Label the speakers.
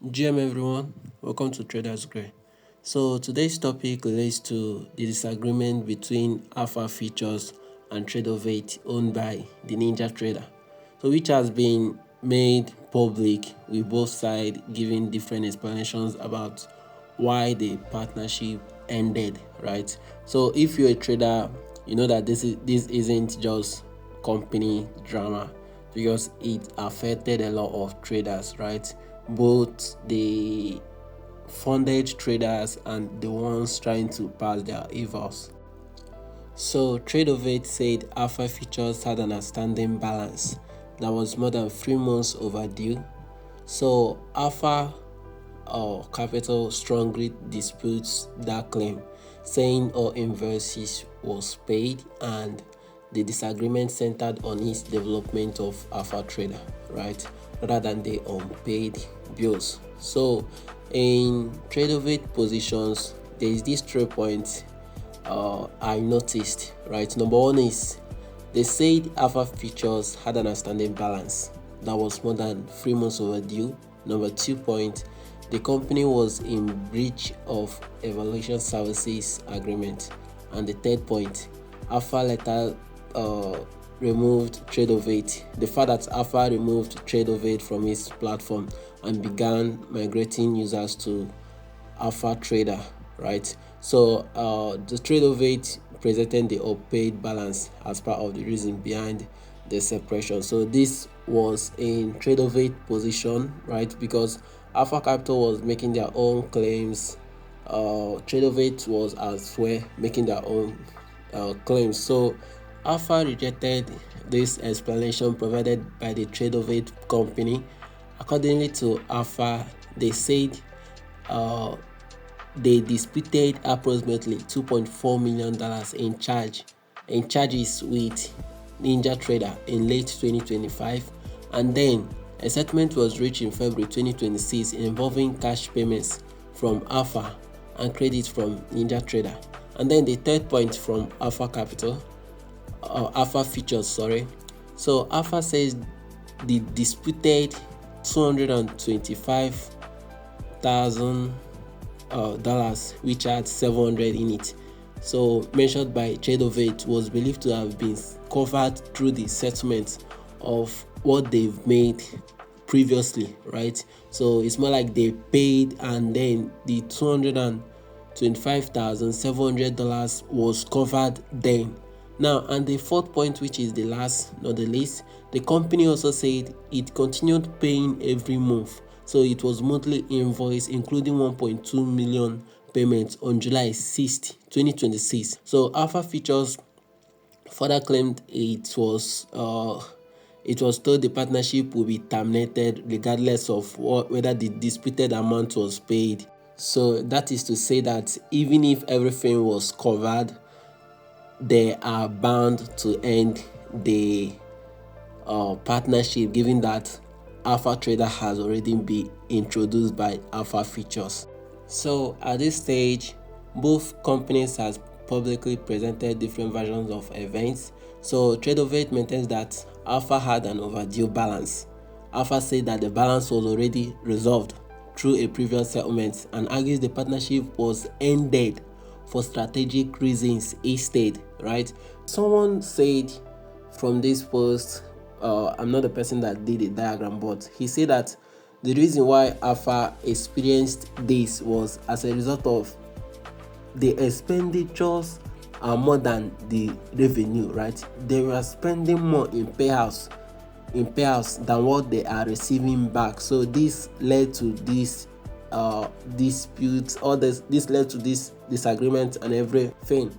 Speaker 1: GM everyone, welcome to Traders Grail. So today's topic relates to the disagreement between Alpha Futures and Tradovate owned by the Ninja Trader. So which has been made public with both sides giving different explanations about why the partnership ended, right? So if you're a trader, you know that this isn't just company drama because it affected a lot of traders, right? Both the funded traders and the ones trying to pass their evals. So Tradovate said Alpha Futures had an outstanding balance that was more than 3 months overdue. So Alpha Capital strongly disputes that claim, saying all invoices was paid and the disagreement centered on its development of AlphaTrader, right, rather than the unpaid bills. So in Tradovate positions, there is these 3 points I noticed, right? Number one is they said Alpha Futures had an outstanding balance that was more than 3 months overdue. Number 2 point, the company was in breach of evaluation services agreement. And the third point, Alpha later removed Tradovate. The fact that Alpha removed Tradovate from its platform and began migrating users to AlphaTrader, right? So the Tradovate presented the unpaid balance as part of the reason behind the separation. So this was in Tradovate position, right? Because Alpha Capital was making their own claims. Tradovate was as well making their own claims. So Alpha rejected this explanation provided by the Tradovate company. Accordingly to Alpha, they said they disputed approximately $2.4 million in charges with Ninja Trader in late 2025, and then a settlement was reached in February 2026 involving cash payments from Alpha and credit from Ninja Trader. And then the third point from Alpha Futures, sorry. So Alpha says the disputed $225,000 which had 700 in it, so mentioned by Tradovate, was believed to have been covered through the settlement of what they've made previously, right? So it's more like they paid and then the $225,700 was covered then. Now, and the fourth point, which is the last not the least, the company also said it continued paying every month. So it was monthly invoice including 1.2 million payments on July 6th, 2026. So Alpha Futures further claimed it was told the partnership will be terminated regardless of whether the disputed amount was paid. So that is to say that even if everything was covered, they are bound to end the partnership, given that AlphaTrader has already been introduced by Alpha Futures. So at this stage, both companies has publicly presented different versions of events. So Tradovate maintains that Alpha had an overdue balance. Alpha said that the balance was already resolved through a previous settlement and argues the partnership was ended for strategic reasons instead, right? Someone said from this post, I'm not the person that did the diagram, but he said that the reason why Alpha experienced this was as a result of the expenditures are more than the revenue, right? They were spending more in payouts than what they are receiving back. So this led to this disputes, or this led to this disagreement and everything.